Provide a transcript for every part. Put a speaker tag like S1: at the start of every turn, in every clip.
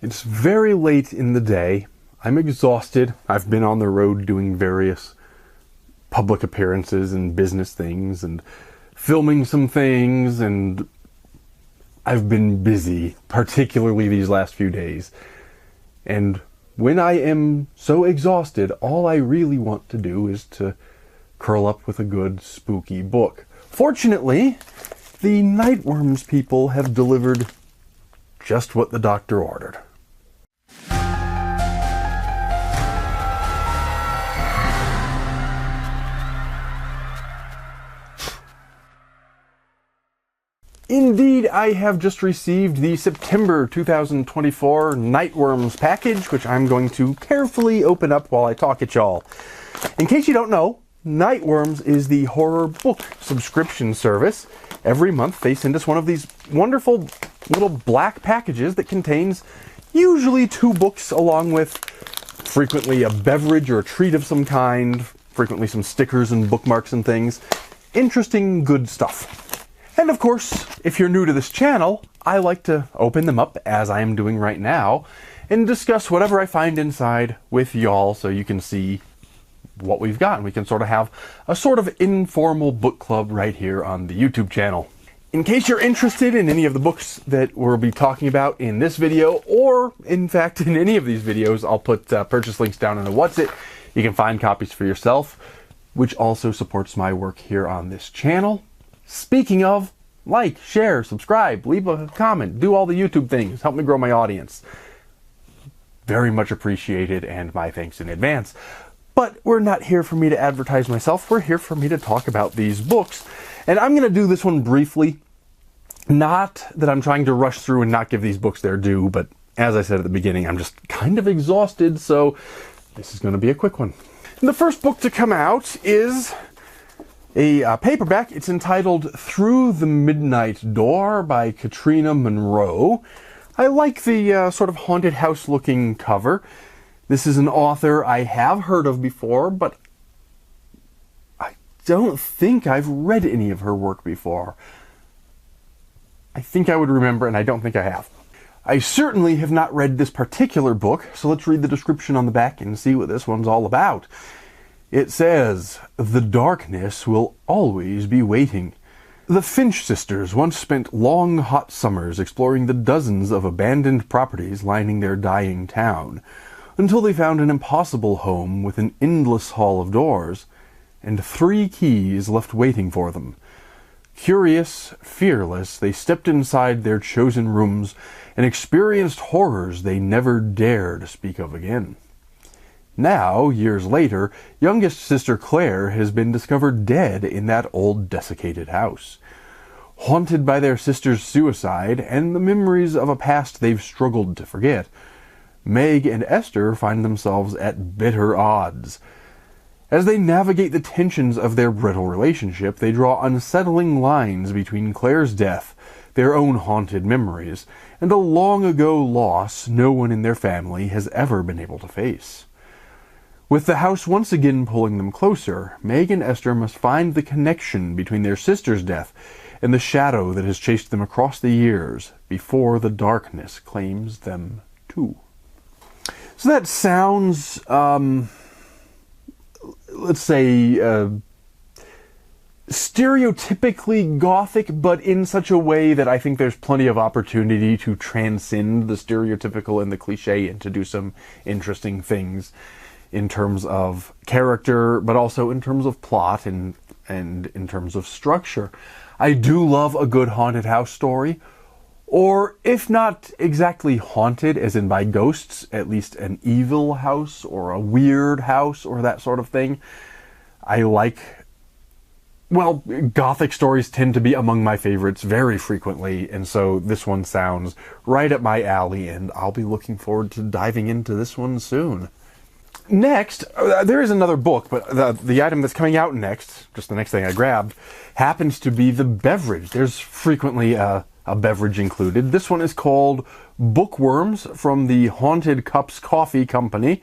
S1: It's very late in the day. I'm exhausted. I've been on the road doing various public appearances and business things and filming some things, and I've been busy, particularly these last few days. And when I am so exhausted, all I really want to do is to curl up with a good spooky book. Fortunately, the Nightworms people have delivered just what the doctor ordered. Indeed, I have just received the September 2024 Nightworms package, which I'm going to carefully open up while I talk at y'all. In case you don't know, Nightworms is the horror book subscription service. Every month they send us one of these wonderful little black packages that contains usually 2 books, along with frequently a beverage or a treat of some kind, frequently some stickers and bookmarks and things. Interesting, good stuff. And of course, if you're new to this channel, I like to open them up, as I am doing right now, and discuss whatever I find inside with y'all so you can see what we've got. And we can sort of have a sort of informal book club right here on the YouTube channel. In case you're interested in any of the books that we'll be talking about in this video, or in fact in any of these videos, I'll put purchase links down in the What's It. You can find copies for yourself, which also supports my work here on this channel. Speaking of, like, share, subscribe, leave a comment, do all the YouTube things, help me grow my audience. Very much appreciated, and my thanks in advance. But we're not here for me to advertise myself, we're here for me to talk about these books. And I'm going to do this one briefly. Not that I'm trying to rush through and not give these books their due, but as I said at the beginning, I'm just kind of exhausted, so this is going to be a quick one. And the first book to come out is a paperback. It's entitled Through the Midnight Door by Katrina Monroe. I like the sort of haunted house looking cover. This is an author I have heard of before, but I don't think I've read any of her work before. I think I would remember, and I don't think I have. I certainly have not read this particular book, so let's read the description on the back and see what this one's all about. It says, "The darkness will always be waiting." The Finch sisters once spent long, hot summers exploring the dozens of abandoned properties lining their dying town, until they found an impossible home with an endless hall of doors, and 3 keys left waiting for them. Curious, fearless, they stepped inside their chosen rooms and experienced horrors they never dare to speak of again. Now, years later, youngest sister Claire has been discovered dead in that old desiccated house. Haunted by their sister's suicide and the memories of a past they've struggled to forget, Meg and Esther find themselves at bitter odds. As they navigate the tensions of their brittle relationship, they draw unsettling lines between Claire's death, their own haunted memories, and a long-ago loss no one in their family has ever been able to face. With the house once again pulling them closer, Meg and Esther must find the connection between their sister's death and the shadow that has chased them across the years before the darkness claims them too. So that sounds, let's say, stereotypically gothic, but in such a way that I think there's plenty of opportunity to transcend the stereotypical and the cliche and to do some interesting things in terms of character, but also in terms of plot and in terms of structure. I do love a good haunted house story, or if not exactly haunted, as in by ghosts, at least an evil house or a weird house or that sort of thing. I like, well, gothic stories tend to be among my favorites very frequently, and so this one sounds right up my alley, and I'll be looking forward to diving into this one soon. Next, there is another book, but the item that's coming out next, just the next thing I grabbed, happens to be the beverage. There's frequently a beverage included. This one is called Bookworms from the Haunted Cups Coffee Company.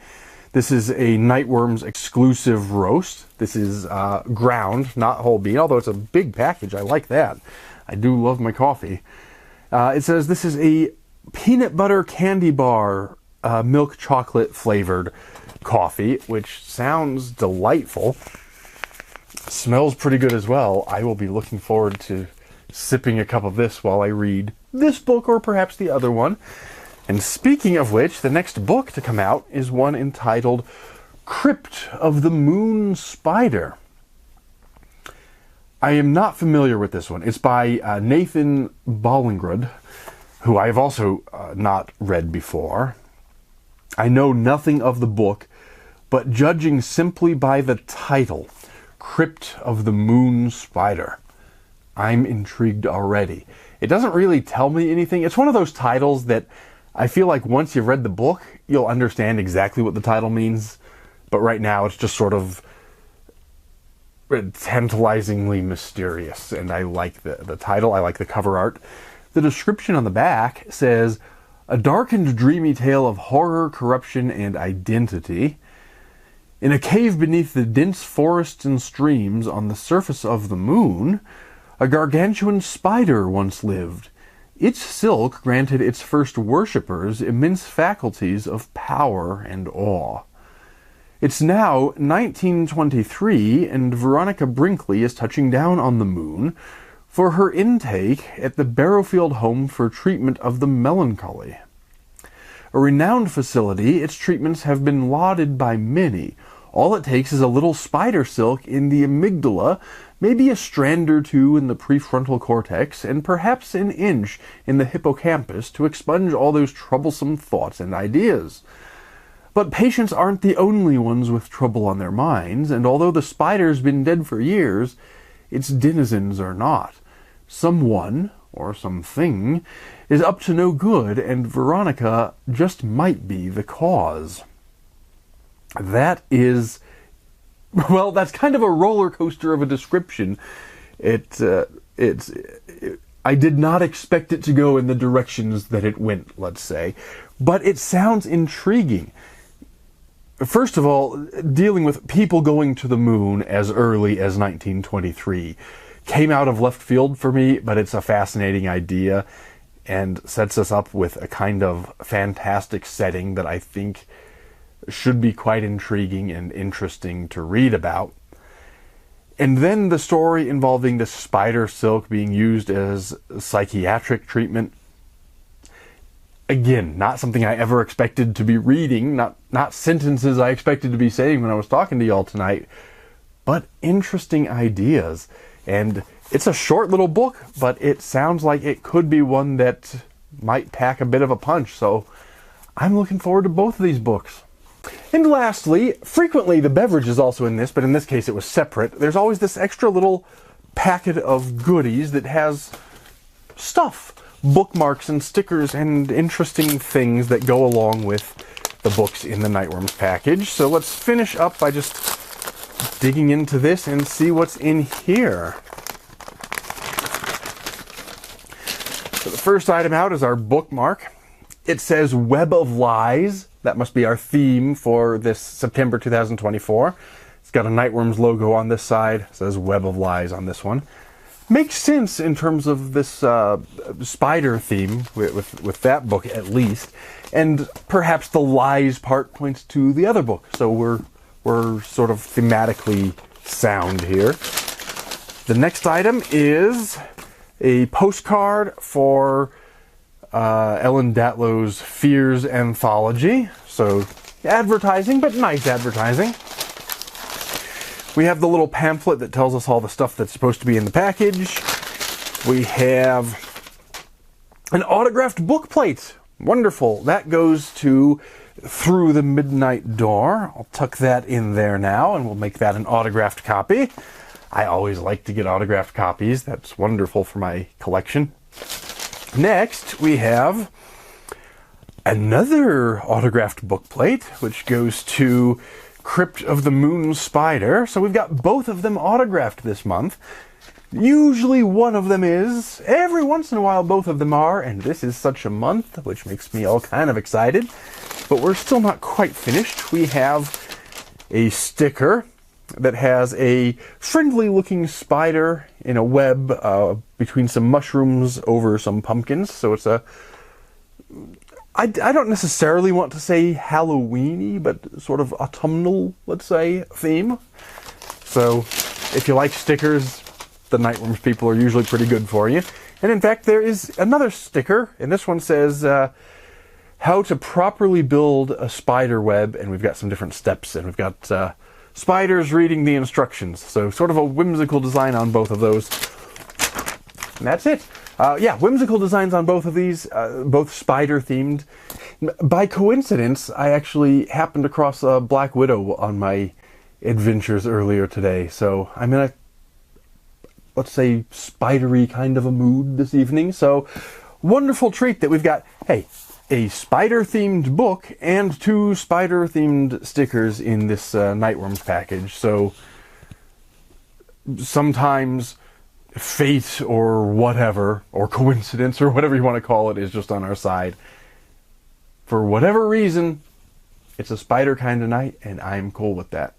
S1: This is a Nightworms exclusive roast. This is ground, not whole bean, although it's a big package. I like that. I do love my coffee. It says this is a peanut butter candy bar milk chocolate flavored coffee, which sounds delightful. Smells pretty good as well. I will be looking forward to sipping a cup of this while I read this book or perhaps the other one. And speaking of which, the next book to come out is one entitled Crypt of the Moon Spider. I am not familiar with this one. It's by Nathan Bollingrud, who I have also not read before. I know nothing of the book, but judging simply by the title, Crypt of the Moon Spider, I'm intrigued already. It doesn't really tell me anything. It's one of those titles that I feel like once you've read the book, you'll understand exactly what the title means. But right now, it's just sort of tantalizingly mysterious. And I like the title. I like the cover art. The description on the back says, "A dark and dreamy tale of horror, corruption, and identity. In a cave beneath the dense forests and streams on the surface of the moon, a gargantuan spider once lived. Its silk granted its first worshippers immense faculties of power and awe. It's now 1923, and Veronica Brinkley is touching down on the moon for her intake at the Barrowfield Home for Treatment of the Melancholy. A renowned facility, its treatments have been lauded by many. All it takes is a little spider silk in the amygdala, maybe a strand or two in the prefrontal cortex, and perhaps an inch in the hippocampus to expunge all those troublesome thoughts and ideas. But patients aren't the only ones with trouble on their minds, and although the spider's been dead for years, its denizens are not. Someone, or something, is up to no good, and Veronica just might be the cause." That is, well, that's kind of a roller coaster of a description. I did not expect it to go in the directions that it went, let's say, but it sounds intriguing. First of all, dealing with people going to the moon as early as 1923 came out of left field for me, but it's a fascinating idea and sets us up with a kind of fantastic setting that I think should be quite intriguing and interesting to read about. And then the story involving the spider silk being used as psychiatric treatment. Again, not something I ever expected to be reading, not sentences I expected to be saying when I was talking to y'all tonight, but interesting ideas. And it's a short little book, but it sounds like it could be one that might pack a bit of a punch, so I'm looking forward to both of these books. And lastly, frequently the beverage is also in this, but in this case it was separate. There's always this extra little packet of goodies that has stuff, bookmarks and stickers and interesting things that go along with the books in the Nightworms package. So let's finish up by just digging into this and see what's in here. So the first item out is our bookmark. It says Web of Lies. That must be our theme for this September 2024. It's got a Nightworms logo on this side. It says Web of Lies on this one. Makes sense in terms of this spider theme with that book at least. And perhaps the lies part points to the other book. So we're sort of thematically sound here. The next item is a postcard for Ellen Datlow's Fears Anthology. So advertising, but nice advertising. We have the little pamphlet that tells us all the stuff that's supposed to be in the package. We have an autographed book plate. Wonderful. That goes to Through the Midnight Door. I'll tuck that in there now, and we'll make that an autographed copy. I always like to get autographed copies. That's wonderful for my collection. Next, we have another autographed book plate, which goes to Crypt of the Moon Spider. So we've got both of them autographed this month. Usually one of them is. Every once in a while both of them are, and this is such a month, which makes me all kind of excited. But we're still not quite finished. We have a sticker that has a friendly-looking spider in a web between some mushrooms over some pumpkins. So it's a I don't necessarily want to say Halloween-y, but sort of autumnal, let's say, theme. So if you like stickers, the Nightworms people are usually pretty good for you. And in fact, there is another sticker, and this one says, how to properly build a spider web, and we've got some different steps, and we've got spiders reading the instructions. So sort of a whimsical design on both of those. And that's it. Yeah, whimsical designs on both of these, both spider-themed. By coincidence, I actually happened across a Black Widow on my adventures earlier today, so I'm in a, let's say, spidery kind of a mood this evening. So, wonderful treat that we've got, hey, a spider-themed book and 2 spider-themed stickers in this Nightworms package. So, sometimes fate or whatever, or coincidence or whatever you want to call it, is just on our side. For whatever reason, it's a spider kind of night, and I'm cool with that.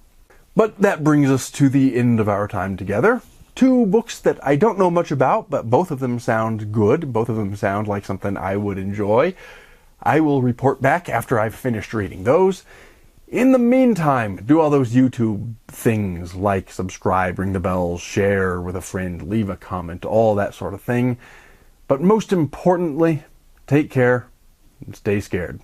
S1: But that brings us to the end of our time together. 2 books that I don't know much about, but both of them sound good. Both of them sound like something I would enjoy. I will report back after I've finished reading those. In the meantime, do all those YouTube things like subscribe, ring the bell, share with a friend, leave a comment, all that sort of thing. But most importantly, take care and stay scared.